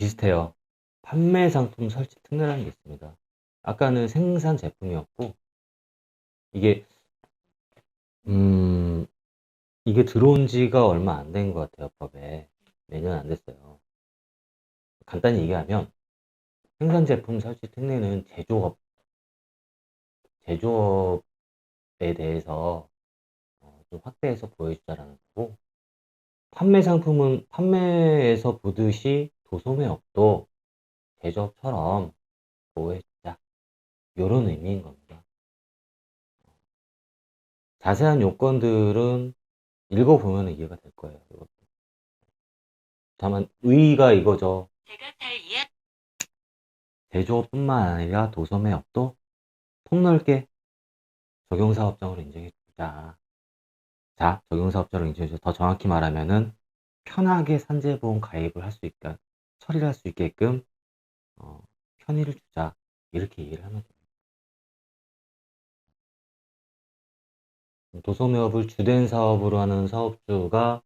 비슷해요. 판매 상품 설치 특례라는 게 있습니다. 아까는 생산 제품이었고, 이게, 음, 이게 들어온 지가 얼마 안 된 것 같아요, 법에. 몇 년 안 됐어요. 간단히 얘기하면, 생산 제품 설치 특례는 제조업에 대해서 좀 확대해서 보여주자라는 거고, 판매 상품은 판매에서 보듯이 도소매업도 제조업처럼 보호해주자. 요런 의미인 겁니다. 자세한 요건들은 읽어보면 이해가 될 거예요. 이것도. 다만 의의가 이거죠. 제조업뿐만 아니라 도소매업도 폭넓게 적용사업장으로 인정해주자. 자, 적용사업장으로 인정해주자. 더 정확히 말하면은 편하게 산재보험 가입을 할 수 있게, 처리를 할 수 있게끔 편의를 주자. 이렇게 이해를 하면 됩니다. 도소매업을 주된 사업으로 하는 사업주가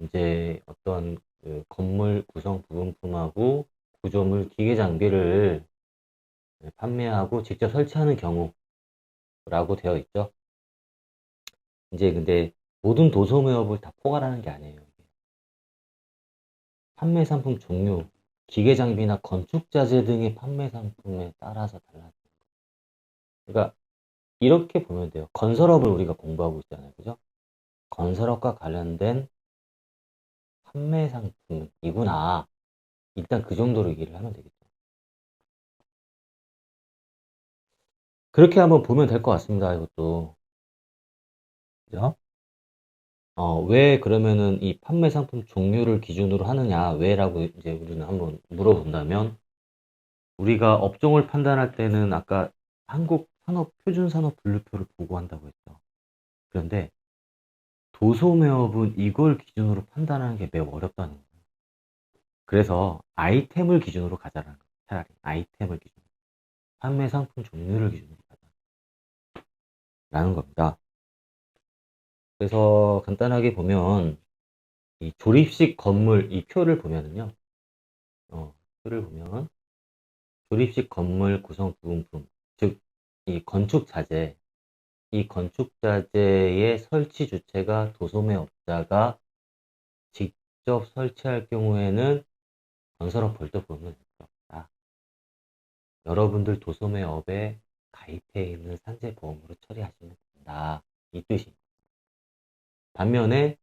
이제 어떤 그 건물 구성 부분품하고 구조물 기계 장비를 판매하고 직접 설치하는 경우라고 되어 있죠. 이제 근데 모든 도소매업을 다 포괄하는 게 아니에요. 판매 상품 종류, 기계 장비나 건축 자재 등의 판매 상품에 따라서 달라져요. 그러니까 이렇게 보면 돼요. 건설업을 우리가 공부하고 있잖아요. 그죠? 건설업과 관련된 판매 상품이구나. 일단 그 정도로 얘기를 하면 되겠죠. 그렇게 한번 보면 될 것 같습니다. 이것도. 그죠? 왜 그러면은 이 판매 상품 종류를 기준으로 하느냐, 왜라고 이제 우리는 한번 물어본다면, 우리가 업종을 판단할 때는 아까 한국 산업 표준 산업 분류표를 보고 한다고 했죠. 그런데 도소매업은 이걸 기준으로 판단하는 게 매우 어렵다는 거예요. 그래서 아이템을 기준으로 가자라는 거예요. 차라리 아이템을 기준으로. 판매 상품 종류를 기준으로 가자라는 겁니다. 그래서 간단하게 보면 이 조립식 건물 이 표를 보면은요. 표를 보면 조립식 건물 구성 부분품, 즉 이 건축 자재, 이 건축 자재의 설치 주체가 도소매업자가 직접 설치할 경우에는 건설업 별도 보험은 없다. 여러분들 도소매업에 가입해 있는 산재보험으로 처리하시면 된다. 이 뜻입니다. 반면에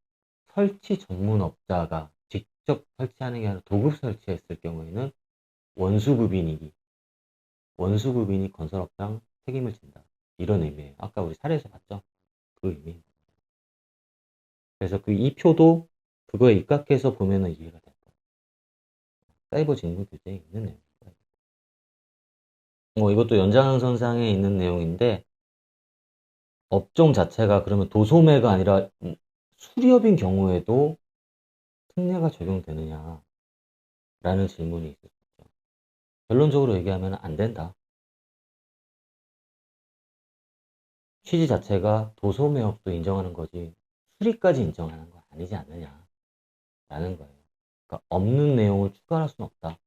설치 전문업자가 직접 설치하는 게 아니라 도급 설치했을 경우에는 원수급인이 건설업장 책임을 진다. 이런 의미예요. 아까 우리 사례에서 봤죠? 그 의미. 그래서 그 이 표도 그거에 입각해서 보면은 이해가 될 거예요. 사이버 직무 규제에 있는 내용입니다. 이것도 연장선상에 있는 내용인데 업종 자체가 그러면 도소매가 아니라 수리업인 경우에도 특례가 적용되느냐라는 질문이 있었죠. 결론적으로 얘기하면 안 된다. 취지 자체가 도소매업도 인정하는 거지 수리까지 인정하는 건 아니지 않느냐라는 거예요. 그러니까 없는 내용을 추가할 수는 없다.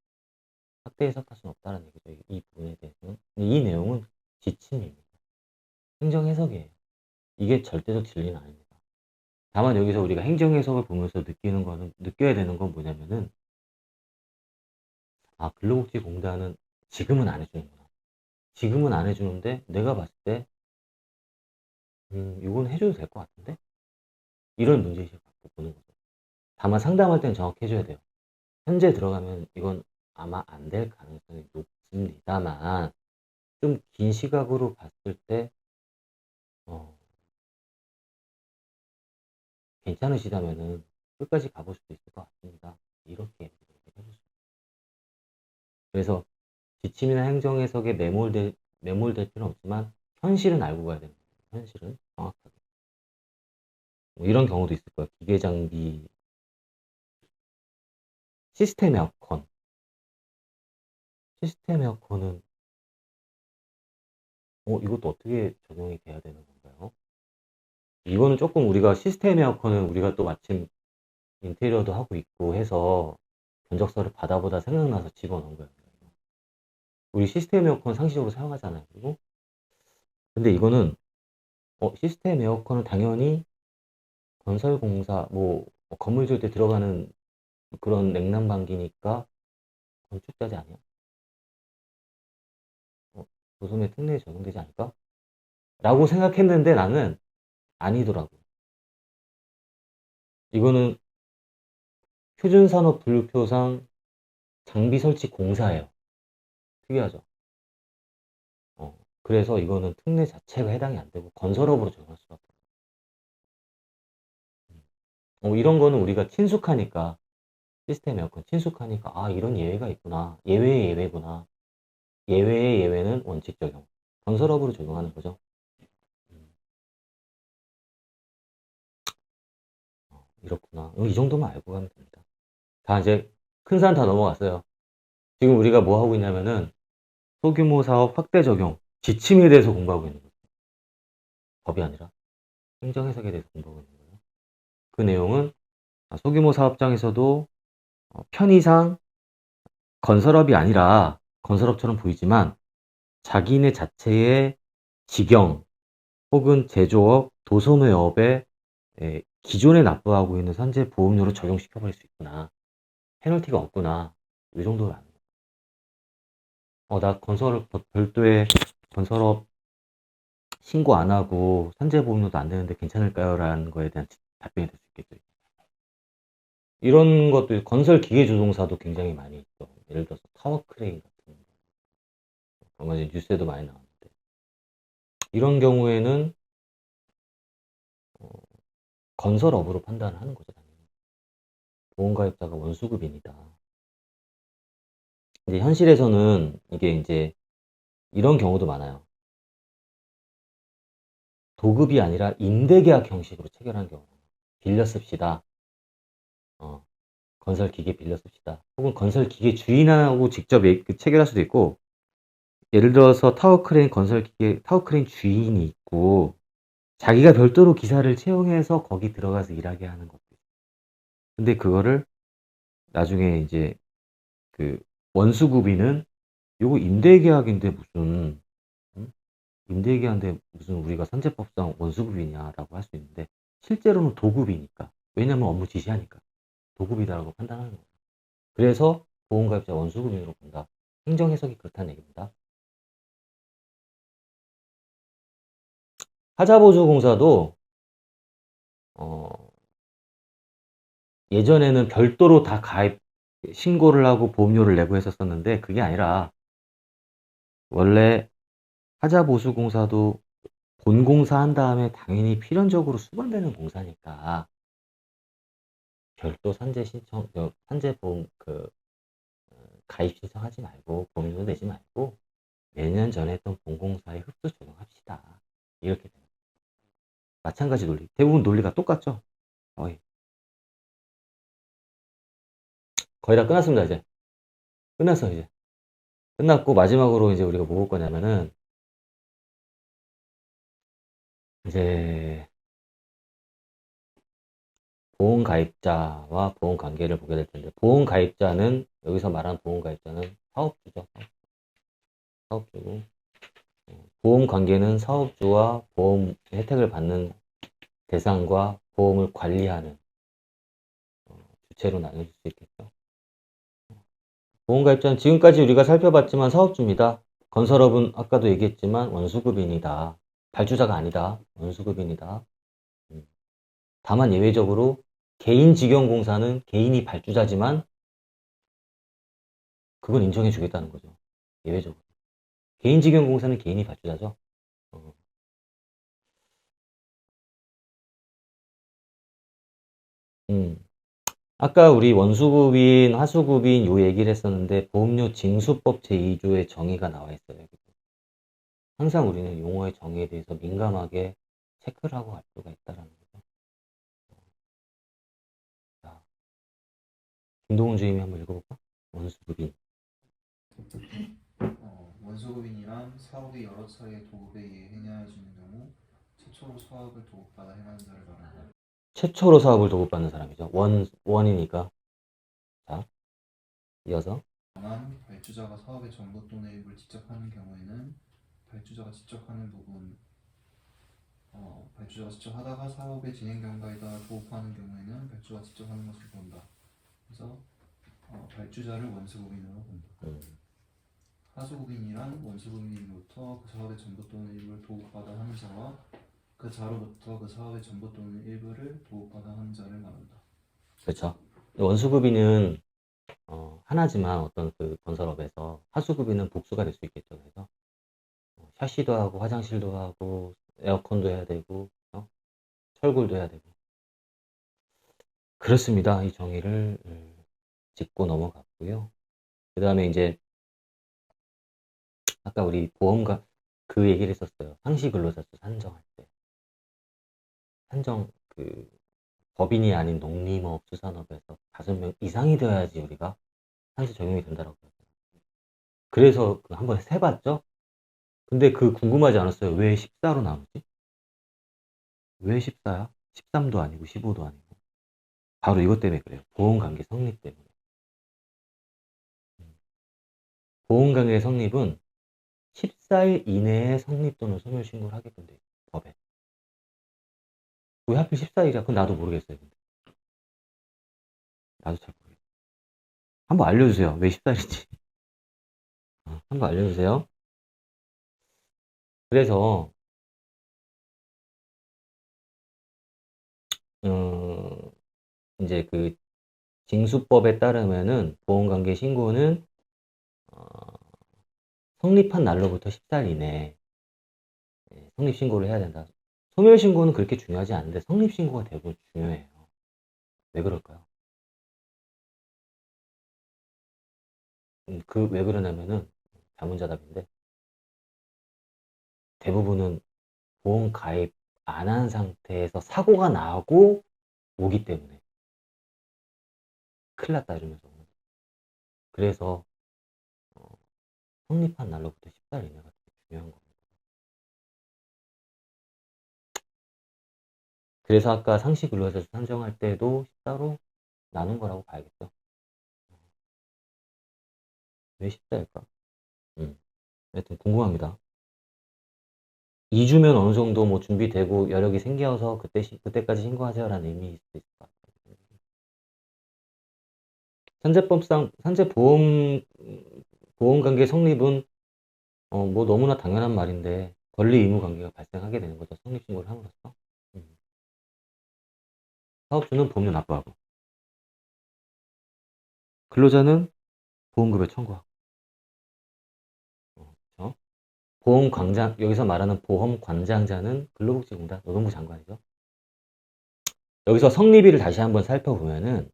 확대 해석할 수는 없다는 얘기죠. 이 부분에 대해서는. 근데 이 내용은 지침입니다. 행정 해석이에요. 이게 절대적 진리는 아닙니다. 다만 여기서 우리가 행정 해석을 보면서 느껴야 되는 건 뭐냐면은, 근로복지공단은 지금은 안 해주는구나. 지금은 안 해주는데, 내가 봤을 때, 이건 해줘도 될 것 같은데? 이런 문제의식을 갖고 보는 거죠. 다만 상담할 땐 정확히 해줘야 돼요. 현재 들어가면 이건 아마 안 될 가능성이 높습니다만, 좀 긴 시각으로 봤을 때, 어, 괜찮으시다면은 끝까지 가볼 수도 있을 것 같습니다. 이렇게 얘기해 주시죠. 그래서 지침이나 행정 해석에 매몰될 필요는 없지만 현실은 알고 가야 됩니다. 현실은 정확하게. 이런 경우도 있을 거예요. 기계 장비, 시스템 에어컨. 시스템 에어컨은 이것도 어떻게 적용이 돼야 되는 건가요? 이거는 조금 우리가 시스템 에어컨은 우리가 또 마침 인테리어도 하고 있고 해서 견적서를 받아보다 생각나서 집어넣은 거예요. 우리 시스템 에어컨 상시적으로 사용하잖아요. 그리고 근데 이거는 시스템 에어컨은 당연히 건설공사 건물 지을 때 들어가는 그런 냉난방기니까 건축자재 아니야? 도소매 특례에 적용되지 않을까? 라고 생각했는데 나는 아니더라고. 이거는 표준산업분류표상 장비 설치 공사예요. 특이하죠? 그래서 이거는 특례 자체가 해당이 안 되고 건설업으로 적용할 수밖에 없어요. 이런 거는 우리가 친숙하니까 시스템 에어컨 친숙하니까 이런 예외가 있구나. 예외의 예외구나. 예외의 예외는 원칙 적용. 건설업으로 적용하는 거죠. 이렇구나. 이 정도만 알고 가면 됩니다. 다 이제 큰 산 다 넘어갔어요. 지금 우리가 뭐 하고 있냐면은 소규모 사업 확대 적용 지침에 대해서 공부하고 있는 거예요. 법이 아니라 행정 해석에 대해서 공부하고 있는 거예요. 그 내용은 소규모 사업장에서도 편의상 건설업이 아니라 건설업처럼 보이지만 자기네 자체의 직영 혹은 제조업, 도소매업에 기존에 납부하고 있는 산재 보험료를 적용시켜버릴 수 있구나. 페널티가 없구나. 이 정도로 아는 거예요. 나 건설업 별도의 건설업 신고 안 하고 산재 보험료도 안 되는데 괜찮을까요? 라는 거에 대한 답변이 될 수 있겠죠. 이런 것도 건설 기계 조종사도 굉장히 많이 있죠. 예를 들어서 타워 크레인 같은 거. 얼마 전에 뉴스에도 많이 나왔는데 이런 경우에는 어, 건설업으로 판단을 하는 거죠. 당연히. 보험가입자가 원수급입니다. 근데 현실에서는 이게 이제 이런 경우도 많아요. 도급이 아니라 임대계약 형식으로 체결하는 경우. 빌려 씁시다. 건설 기계 빌려 씁시다. 혹은 건설 기계 주인하고 직접 체결할 수도 있고, 예를 들어서 타워 크레인 건설 기계 타워 크레인 주인이 있고 자기가 별도로 기사를 채용해서 거기 들어가서 일하게 하는 것도 있어요. 근데 그거를 나중에 이제 그 원수구비는 요거 임대계약인데 무슨 임대계약인데 무슨 우리가 산재법상 원수급이냐라고 할 수 있는데 실제로는 도급이니까. 왜냐면 업무 지시하니까 도급이다라고 판단하는 거예요. 그래서 보험가입자 원수급으로 본다. 행정 해석이 그렇다는 얘기입니다. 하자보조공사도 예전에는 별도로 다 가입 신고를 하고 보험료를 내고 했었었는데 그게 아니라 원래 하자보수공사도 본공사 한 다음에 당연히 필연적으로 수반되는 공사니까 별도 산재 신청, 산재보험 가입 신청하지 말고 보험료 내지 말고 매년 전에 했던 본공사에 흡수 적용합시다. 이렇게 돼요. 마찬가지 논리. 대부분 논리가 똑같죠. 거의 다 끝났습니다. 이제 끝났어 이제 끝났고 마지막으로 이제 우리가 뭐 볼 거냐면은 이제 보험 가입자와 보험 관계를 보게 될 텐데 보험 가입자는 여기서 말하는 보험 가입자는 사업주죠. 사업주고 보험 관계는 사업주와 보험 혜택을 받는 대상과 보험을 관리하는 주체로 나눠질 수 있겠죠. 보험 가입자는 지금까지 우리가 살펴봤지만 사업주입니다. 건설업은 아까도 얘기했지만 원수급인이다. 발주자가 아니다. 원수급인이다. 다만 예외적으로 개인직영공사는 개인이 발주자지만 그건 인정해 주겠다는 거죠. 예외적으로. 개인직영공사는 개인이 발주자죠. 어. 아까 우리 원수급인, 하수급인 요 얘기를 했었는데 보험료 징수법 제2조의 정의가 나와 있어요. 항상 우리는 용어의 정의에 대해서 민감하게 체크를 하고 갈 필요가 있다라는 거죠. 자, 김동훈 주임이 한번 읽어볼까? 원수급인. 원소급인이란 사업이 여러 차례 도급에 의해 행하여지는 경우 최초로 사업을 도급받아 행하는 자를 말한다. 최초로 사업을 도급받는 사람이죠. 원이니까. 자, 이어서 다만 발주자가 사업의 전부 또는 일부를 직접 하는 경우에는 발주자가 직접 하는 부분, 발주자가 직접 하다가 사업의 진행 경과에다 도급하는 경우에는 발주자가 직접 하는 것을 본다. 그래서 발주자를 원수법인으로 본다. 하수법인이란 원수법인으로부터 그 사업의 전부 또는 일부를 도급받아 하는 자와 그 자로부터 그 사업의 전부 또는 일부를 도급받아 하는 자를 말한다. 그렇죠. 원수급비는 하나지만 어떤 그 건설업에서 하수급비는 복수가 될 수 있겠죠. 그래서 샤시도 하고 화장실도 하고 에어컨도 해야 되고 철골도 해야 되고 그렇습니다. 이 정의를 짚고 넘어갔고요. 그 다음에 이제 아까 우리 보험가 그 얘기를 했었어요. 상시 근로자수 산정할 때 산정 그 법인이 아닌 농림업 수산업에서 5명 이상이 되어야지 우리가 상시 적용이 된다라고 했어요. 그래서 한번 세봤죠. 근데 그 궁금하지 않았어요. 왜 14로 나오지? 왜 14야? 13도 아니고 15도 아니고. 바로 이것 때문에 그래요. 보험관계 성립 때문에. 보험관계 성립은 14일 이내에 성립 또는 소멸신고를 하게끔 돼요. 법에. 왜 하필 14일이야? 그건 나도 모르겠어요. 근데. 나도 잘 모르겠어요. 한번 알려주세요. 왜 14일인지. 한번 알려주세요. 그래서 이제 그 징수법에 따르면은 보험관계 신고는 성립한 날로부터 14일 이내에 성립신고를 해야 된다. 소멸신고는 그렇게 중요하지 않은데 성립신고가 대부분 중요해요. 왜 그럴까요? 왜 그러냐면은 자문자답인데 대부분은 보험 가입 안 한 상태에서 사고가 나고 오기 때문에 큰일 났다 이러면서 그래서 성립한 날로부터 14일 이내가 되게 중요한 겁니다. 그래서 아까 상시 근로자수 산정할 때도 14로 나눈 거라고 봐야겠죠. 왜 14일까? 하여튼 궁금합니다. 2주면 어느 정도 뭐 준비되고 여력이 생겨서 그때까지 신고하세요라는 의미일 수도 있을 것 같아요. 산재법상 보험관계 성립은 뭐 너무나 당연한 말인데 권리 의무 관계가 발생하게 되는 거죠. 성립신고를 함으로써. 사업주는 보험료 납부하고 근로자는 보험급여 청구하고 그렇죠? 여기서 말하는 보험관장자는 근로복지공단 노동부 장관이죠. 여기서 성립일을 다시 한번 살펴보면은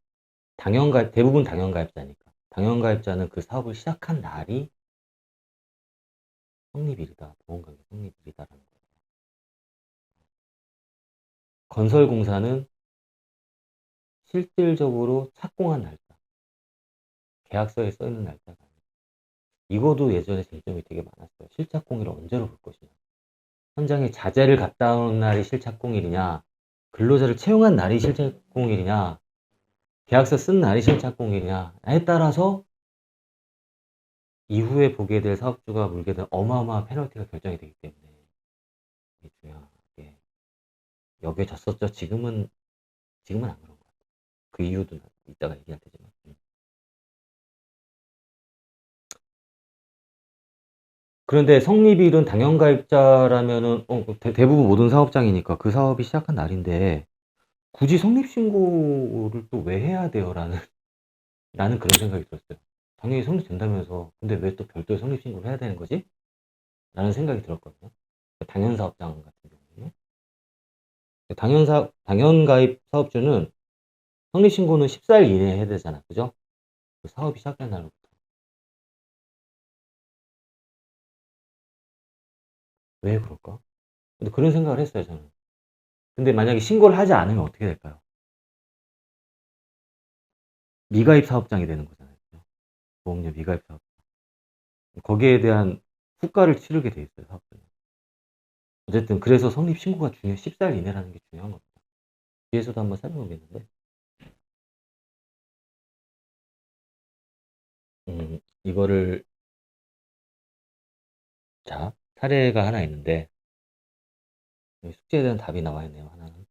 대부분 당연가입자니까 당연가입자는 그 사업을 시작한 날이 성립일이다. 보험관계 성립일이다라는 거예요. 건설공사는 실질적으로 착공한 날짜, 계약서에 써있는 날짜가 아니에요. 이거도 예전에 쟁점이 되게 많았어요. 실착공일을 언제로 볼 것이냐. 현장에 자재를 갖다 놓은 날이 실착공일이냐, 근로자를 채용한 날이 실착공일이냐, 계약서 쓴 날이 실착공일이냐에 따라서 이후에 보게 될 사업주가 물게 될 어마어마한 페널티가 결정이 되기 때문에 이게 중요하게 여겨졌었죠. 지금은 안 그런 것 같아요. 그 이유도 이따가 얘기할 테지만. 그런데 성립일은 당연가입자라면은 대부분 모든 사업장이니까 그 사업이 시작한 날인데 굳이 성립신고를 또 왜 해야 돼요라는 나는 그런 생각이 들었어요. 당연히 성립된다면서 근데 왜 또 별도의 성립신고를 해야 되는 거지? 라는 생각이 들었거든요. 당연사업장 같은 경우는 당연가입 사업주는 성립신고는 14일 이내에 해야 되잖아. 그죠? 그 사업이 시작된 날로부터. 왜 그럴까? 근데 그런 생각을 했어요, 저는. 근데 만약에 신고를 하지 않으면 어떻게 될까요? 미가입 사업장이 되는 거잖아요. 그죠? 보험료 미가입 사업장. 거기에 대한 후가를 치르게 돼 있어요, 사업자는. 어쨌든 그래서 성립신고가 14일 이내라는 게 중요한 겁니다. 뒤에서도 한번 살펴보겠는데 이거를, 자, 사례가 하나 있는데, 여기 숙제에 대한 답이 나와 있네요, 하나는.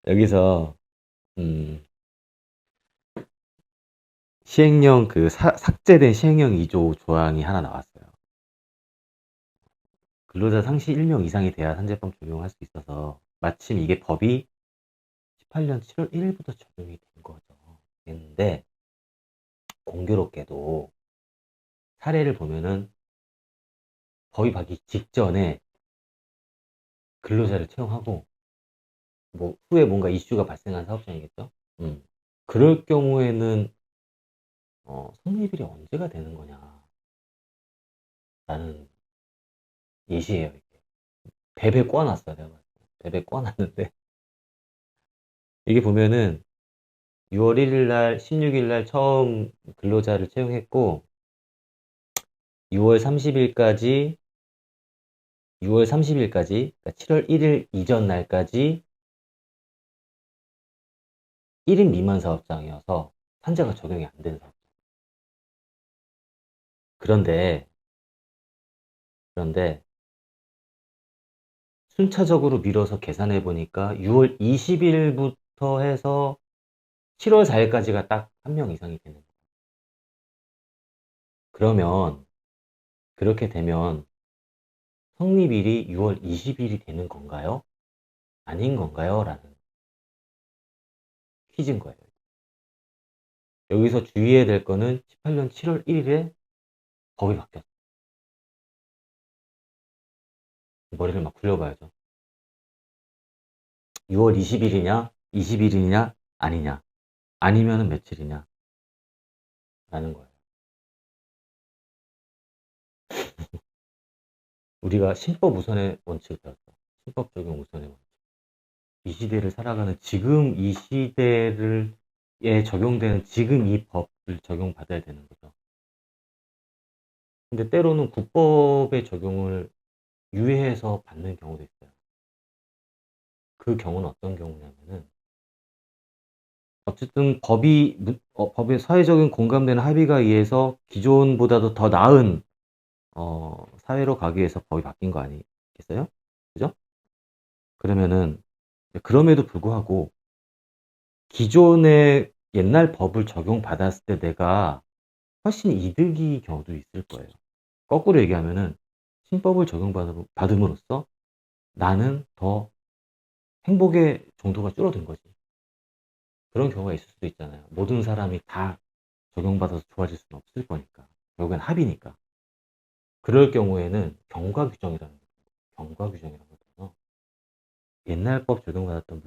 여기서, 음, 시행령 삭제된 시행령 2조 조항이 하나 나왔어요. 근로자 상시 1명 이상이 돼야 산재법 적용할 수 있어서 마침 이게 법이 18년 7월 1일부터 적용이 된 거죠. 됐는데 공교롭게도 사례를 보면은 법이 바뀌기 직전에 근로자를 채용하고 뭐 후에 뭔가 이슈가 발생한 사업장이겠죠. 그럴 경우에는 성립일이 언제가 되는 거냐라는 예시예요. 이게. 베베 꼬아놨어요. 내가 봤을 때. 베베 꼬아놨는데 이게 보면은 6월 1일 날, 16일 날 처음 근로자를 채용했고 6월 30일까지 6월 30일까지 그러니까 7월 1일 이전 날까지 1인 미만 사업장이어서 산재가 적용이 안 된 사업장. 그런데 순차적으로 미뤄서 계산해 보니까 6월 20일부터 해서 7월 4일까지가 딱 한 명 이상이 되는 거예요. 그러면 그렇게 되면 성립일이 6월 20일이 되는 건가요? 아닌 건가요? 라는 퀴즈인 거예요. 여기서 주의해야 될 거는 18년 7월 1일에 법이 바뀌었어요. 머리를 막 굴려봐야죠. 6월 20일이냐, 20일이냐, 아니냐, 아니면은 며칠이냐, 라는 거예요. 우리가 신법 우선의 원칙을 배웠어. 신법 적용 우선의 원칙. 이 시대를 살아가는 지금 이 시대에 적용되는 지금 이 법을 적용받아야 되는 거죠. 근데 때로는 국법의 적용을 유예해서 받는 경우도 있어요. 그 경우는 어떤 경우냐면은 어쨌든 법의 사회적인 공감되는 합의가 의해서 기존보다도 더 나은 사회로 가기 위해서 법이 바뀐 거 아니겠어요? 그죠? 그러면은 그럼에도 불구하고 기존의 옛날 법을 적용받았을 때 내가 훨씬 이득이 경우도 있을 거예요. 거꾸로 얘기하면은 신법을 적용받음으로써 나는 더 행복의 정도가 줄어든 거지. 그런 경우가 있을 수도 있잖아요. 모든 사람이 다 적용받아서 좋아질 수는 없을 거니까. 결국엔 합의니까. 그럴 경우에는 경과 규정이라는 거죠. 옛날 법 적용받았던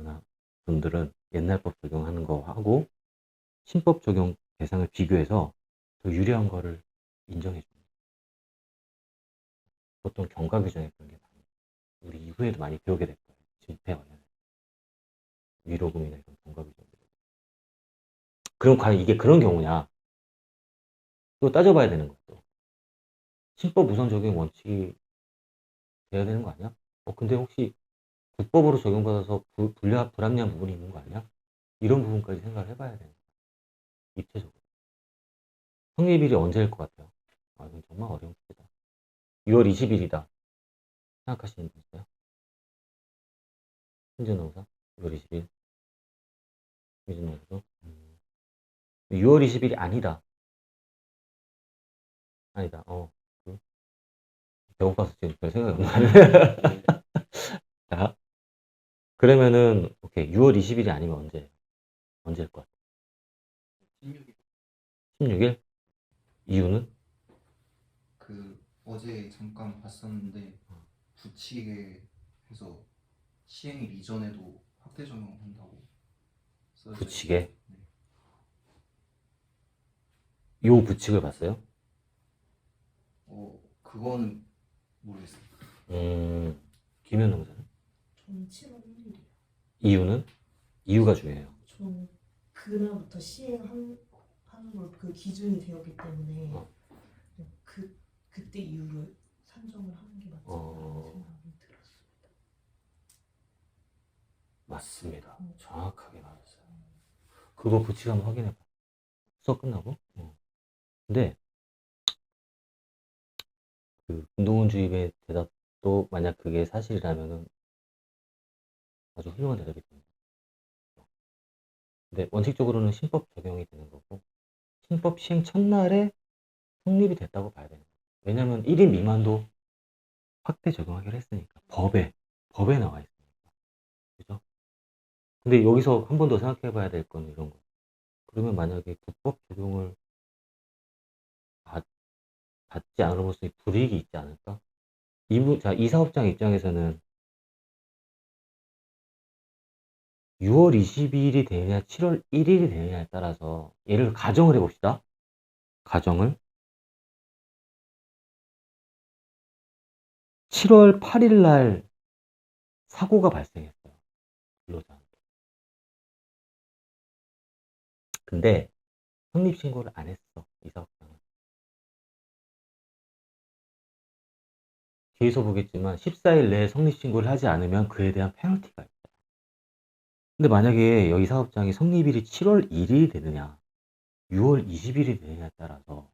분들은 옛날 법 적용하는 거 하고 신법 적용 대상을 비교해서 더 유리한 거를 인정해 줍니다. 보통 경과 규정에 그런 게 많아요. 우리 이후에도 많이 배우게 될 거예요. 집회 관련해 위로금이나 이런 경과 규정들. 그럼 과연 이게 그런 경우냐? 또 따져봐야 되는 것도. 신법 우선 적용 원칙이 돼야 되는 거 아니야? 근데 혹시 국법으로 적용받아서 불합리한 부분이 있는 거 아니야? 이런 부분까지 생각을 해봐야 되는 거야. 입체적으로. 성립일이 언제일 것 같아요? 이건 정말 어려운 문제다. 6월 20일이다. 생각하시는 분 있어요? 신진호사 6월 20일. 신진호사 6월 20일이 아니다. 아니다. 그, 배고파서 지금 별 생각이 없네. 자, 그러면은, 오케이. 6월 20일이 아니면 언제일 것 같아? 16일. 16일? 이유는? 그 어제 잠깐 봤었는데 붙이게 해서 시행일 이전에도 확대 적용한다고 써져 있어요. 부칙에. 네. 요 부칙을 봤어요? 그거는 모르겠어요. 김현우 의사는? 저는 7월 1일이요. 이유는? 이유가 중요해요. 저는 그날부터 시행하는 걸 그 기준이 되었기 때문에 어. 그때 이후로 산정을 맞습니다. 정확하게 맞았어요. 그거 부칙 한번 확인해봐. 수업 끝나고. 근데 그 운동원 주입의 대답도 만약 그게 사실이라면은 아주 훌륭한 대답이 됩니다. 근데 원칙적으로는 신법 적용이 되는 거고 신법 시행 첫날에 성립이 됐다고 봐야 되는 거예요. 왜냐면 1인 미만도 확대 적용하기로 했으니까 법에 나와 있으니까. 그죠? 근데 여기서 한 번 더 생각해 봐야 될 건 이런 거. 그러면 만약에 불법 적용을 받, 받지 않음으로써 불이익이 있지 않을까? 이 사업장 입장에서는 6월 22일이 되느냐, 7월 1일이 되느냐에 따라서 예를 가정을 해봅시다. 가정을 7월 8일 날 사고가 발생했어요. 근로자한테. 근데 성립신고를 안 했어. 이 사업장은. 뒤에서 보겠지만 14일 내에 성립신고를 하지 않으면 그에 대한 페널티가 있어요. 근데 만약에 여기 사업장이 성립일이 7월 1일이 되느냐, 6월 20일이 되느냐에 따라서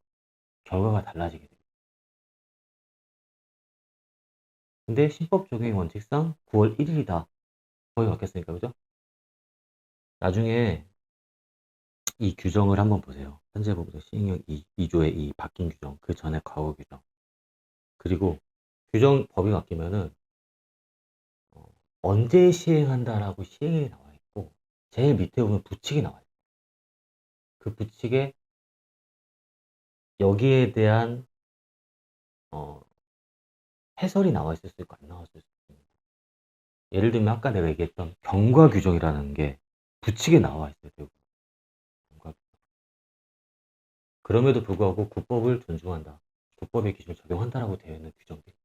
결과가 달라지게 돼요. 근데 신법 적용의 원칙상 9월 1일이다. 거의 바뀌었으니까, 그죠? 나중에 이 규정을 한번 보세요. 현재 법정 시행령 2조의 이 바뀐 규정, 그 전에 과거 규정. 그리고 법이 바뀌면은 언제 시행한다라고 시행이 나와 있고 제일 밑에 보면 부칙이 나와 있어요. 그 부칙에 여기에 대한 해설이 나와 있을 수 있고 안 나와 있을 수 있습니다. 예를 들면 아까 내가 얘기했던 경과 규정이라는 게 부칙에 나와 있어요. 경과 규정. 그럼에도 불구하고 국법을 존중한다. 국법의 기준을 적용한다라고 되어 있는 규정들이.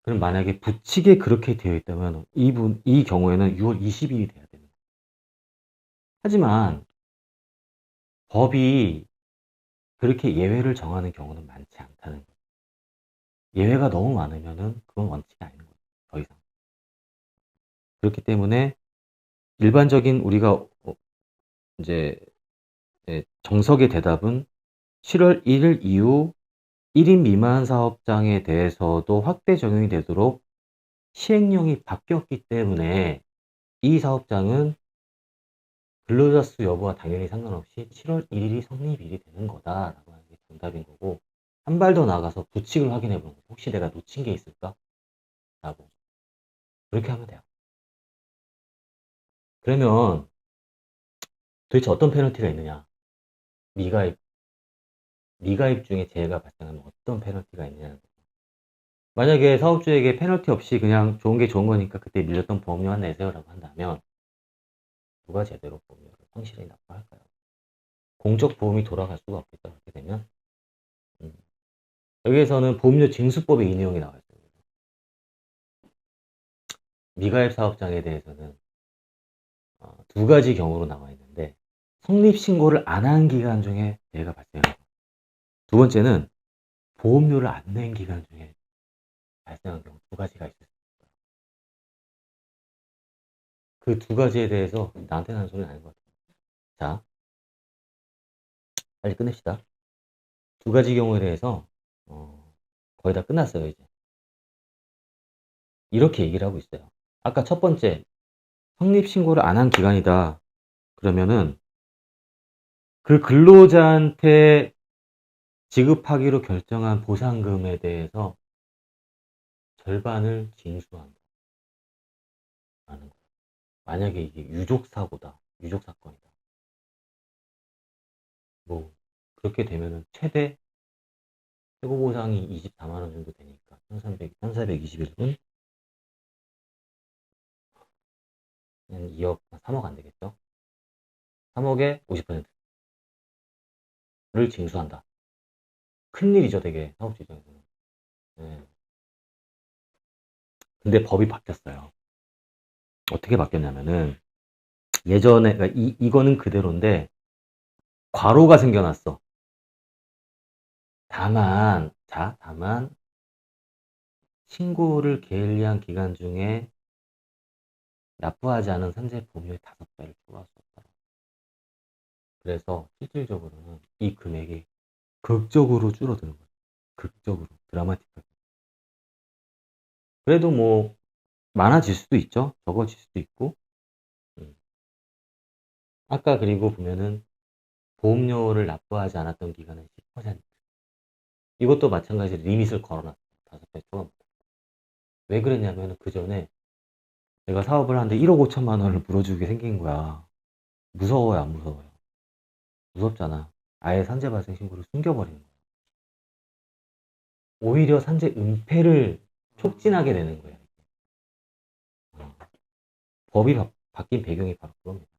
그럼 만약에 부칙에 그렇게 되어 있다면 이 경우에는 6월 20일이 돼야 되는 거예요. 하지만 법이 그렇게 예외를 정하는 경우는 많지 않다는 거예요. 예외가 너무 많으면은 그건 원칙이 아닌 거예요. 더 이상. 그렇기 때문에 일반적인 우리가 이제 정석의 대답은 7월 1일 이후 1인 미만 사업장에 대해서도 확대 적용이 되도록 시행령이 바뀌었기 때문에 이 사업장은 근로자 수 여부와 당연히 상관없이 7월 1일이 성립일이 되는 거다라고 하는 게 정답인 거고 한 발 더 나아가서 부칙을 확인해 보는 거죠. 혹시 내가 놓친 게 있을까? 라고 그렇게 하면 돼요. 그러면 도대체 어떤 페널티가 있느냐? 미가입 중에 재해가 발생하면 어떤 페널티가 있느냐는 거죠. 만약에 사업주에게 페널티 없이 그냥 좋은 게 좋은 거니까 그때 밀렸던 보험료만 내세요라고 한다면 누가 제대로 보험료를 성실히 납부할까요? 공적 보험이 돌아갈 수가 없겠죠. 그렇게 되면 여기에서는 보험료 징수법의 인용이 나와 있어요. 미가입 사업장에 대해서는 두 가지 경우로 나와 있는데 성립신고를 안 한 기간 중에 재해가 발생하고 두 번째는 보험료를 안 낸 기간 중에 발생한 경우 두 가지가 있어요. 그 두 가지에 대해서 나한테는 하는 소리는 아닌 것 같아요. 자, 빨리 끝냅시다. 두 가지 경우에 대해서 거의 다 끝났어요, 이제. 이렇게 얘기를 하고 있어요. 아까 첫 번째, 성립신고를 안 한 기간이다. 그러면은 그 근로자한테 지급하기로 결정한 보상금에 대해서 절반을 징수한다. 라는 거예요. 만약에 이게 유족사고다. 유족사건이다. 뭐, 그렇게 되면은 최대 최고보상이 24만원 정도 되니까 1421분 2억, 3억 안 되겠죠? 3억에 50%를 징수한다. 큰일이죠, 되게, 사업주 입장에서는. 네. 근데 법이 바뀌었어요. 어떻게 바뀌었냐면은, 예전에, 그러니까 이거는 그대로인데, 과로가 생겨났어. 다만, 신고를 게을리한 기간 중에 납부하지 않은 산재 보험료의 5배를 초과할 수 없다. 그래서 실질적으로는 이 금액이 극적으로 줄어드는 거예요. 극적으로 드라마틱하게. 그래도 뭐 많아질 수도 있죠. 적어질 수도 있고. 아까 그리고 보면은 보험료를 납부하지 않았던 기간은 10%. 이것도 마찬가지로 리밋을 걸어놨어요. 5배 초과부터. 왜 그랬냐면 그 전에 내가 사업을 하는데 1억 5천만 원을 물어주게 생긴 거야. 무서워요, 안 무서워요? 무섭잖아. 아예 산재 발생 신고를 숨겨버리는 거야. 오히려 산재 은폐를 촉진하게 되는 거야. 어. 법이 바뀐 배경이 바로 그겁니다.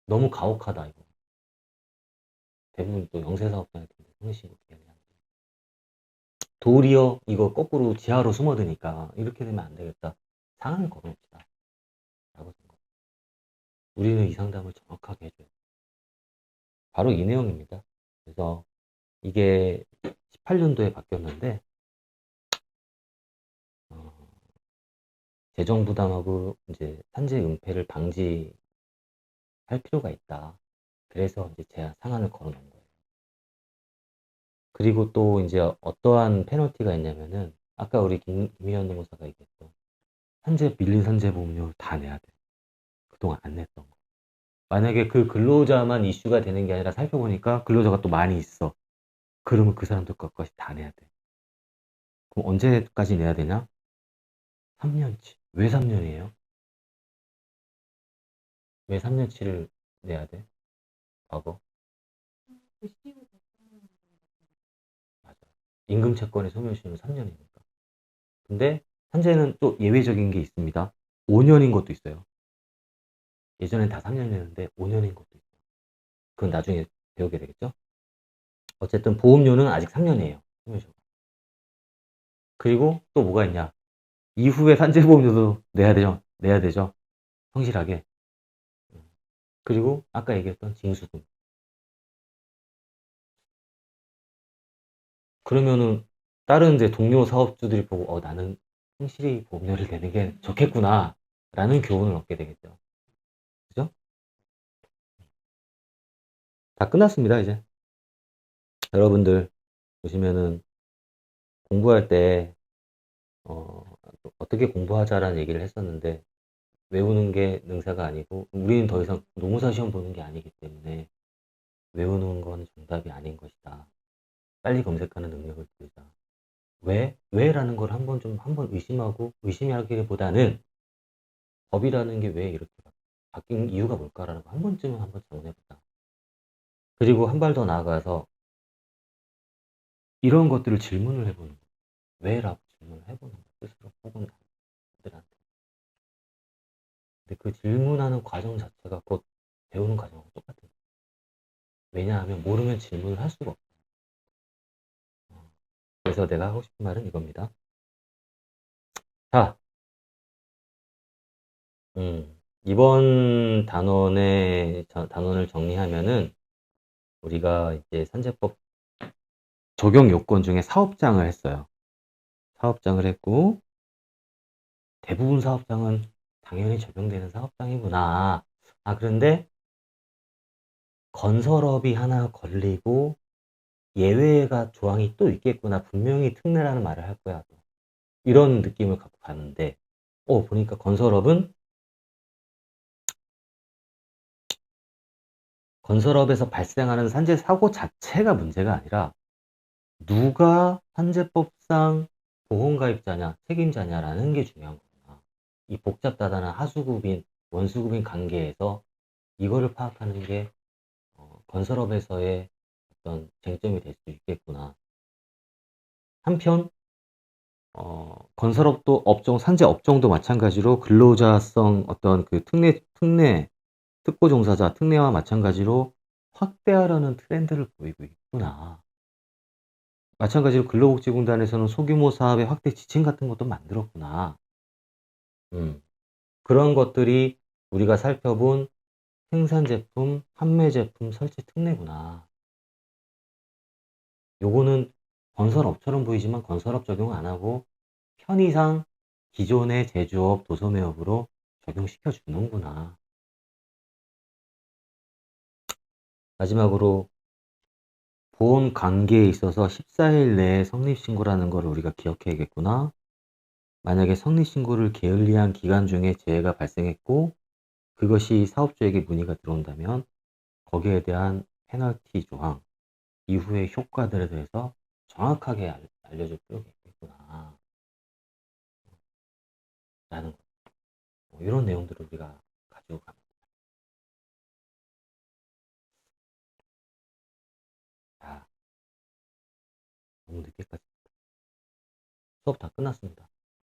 너무 가혹하다, 이거. 대부분 또 영세사업자한테 손해신고 기한이 도리어 이거 거꾸로 지하로 숨어드니까 이렇게 되면 안 되겠다. 상한을 걸어놓읍시다. 라고 생각. 우리는 이 상담을 정확하게 해줘요. 바로 이 내용입니다. 그래서 이게 18년도에 바뀌었는데 재정 부담하고 이제 산재 은폐를 방지할 필요가 있다. 그래서 이제 제가 상한을 걸어놓은 거예요. 그리고 또 이제 어떠한 페널티가 있냐면은 아까 우리 김희연 노무사가 얘기했던 밀린 산재 보험료 다 내야 돼. 그동안 안 냈던 거. 만약에 그 근로자만 이슈가 되는 게 아니라 살펴보니까 근로자가 또 많이 있어. 그러면 그 사람들 것까지 다 내야 돼. 그럼 언제까지 내야 되냐? 3년치. 왜 3년이에요? 왜 3년치를 내야 돼? 과거? 맞아. 임금채권의 소멸시효는 3년이니까. 근데 현재는 또 예외적인 게 있습니다. 5년인 것도 있어요. 예전엔 다 3년이었는데 5년인 것도 있어요. 그건 나중에 배우게 되겠죠? 어쨌든 보험료는 아직 3년이에요. 소멸시효가. 그리고 또 뭐가 있냐? 이후에 산재보험료도 내야 되죠. 내야 되죠. 성실하게. 그리고 아까 얘기했던 징수금. 그러면은 다른 이제 동료 사업주들이 보고 나는 성실히 보험료를 내는 게 좋겠구나 라는 교훈을 얻게 되겠죠. 그죠? 다 끝났습니다 이제. 여러분들 보시면은 공부할 때 어떻게 공부하자라는 얘기를 했었는데 외우는 게 능사가 아니고 우리는 더 이상 노무사 시험 보는 게 아니기 때문에 외우는 건 정답이 아닌 것이다. 빨리 검색하는 능력을 기르자. 왜? 왜라는 걸 한번 의심하기보다는 법이라는 게 왜 이렇게 바뀐 이유가 뭘까라는 거 한 번쯤은 한번 정해보자. 그리고 한 발 더 나아가서 이런 것들을 질문을 해보는 거예요. 왜라고 질문을 해보는 거예요. 스스로 혹은 남들한테. 근데 그 질문하는 과정 자체가 곧 배우는 과정하고 똑같은 거예요. 왜냐하면 모르면 질문을 할 수가 없어요. 그래서 내가 하고 싶은 말은 이겁니다. 자, 이번 단원을 정리하면은 우리가 이제 산재법 적용 요건 중에 사업장을 했어요. 사업장을 했고 대부분 사업장은 당연히 적용되는 사업장이구나. 그런데 건설업이 하나 걸리고 예외가 조항이 또 있겠구나. 분명히 특례라는 말을 할 거야. 또. 이런 느낌을 갖고 가는데 보니까 건설업에서 발생하는 산재 사고 자체가 문제가 아니라 누가 산재법상 보험가입자냐 책임자냐라는 게 중요한 거구나. 이 복잡다단한 하수구빈 원수구빈 관계에서 이거를 파악하는 게 건설업에서의 어떤 쟁점이 될 수 있겠구나. 한편 건설업도 산재 업종도 마찬가지로 근로자성 어떤 그 특고 종사자 특례와 마찬가지로 확대하려는 트렌드를 보이고 있구나. 마찬가지로 근로복지공단에서는 소규모 사업의 확대 지침 같은 것도 만들었구나. 그런 것들이 우리가 살펴본 생산제품, 판매제품 설치 특례구나. 요거는 건설업처럼 보이지만 건설업 적용 안 하고 편의상 기존의 제조업, 도소매업으로 적용시켜 주는구나. 마지막으로 본 관계에 있어서 14일 내에 성립신고라는 걸 우리가 기억해야겠구나. 만약에 성립신고를 게을리한 기간 중에 재해가 발생했고 그것이 사업주에게 문의가 들어온다면 거기에 대한 페널티 조항, 이후의 효과들에 대해서 정확하게 알려줄 필요가 있겠구나. 라는 거. 이런 내용들을 우리가 가지고 갑니다. 자, 너무 늦게까지 수업 다 끝났습니다.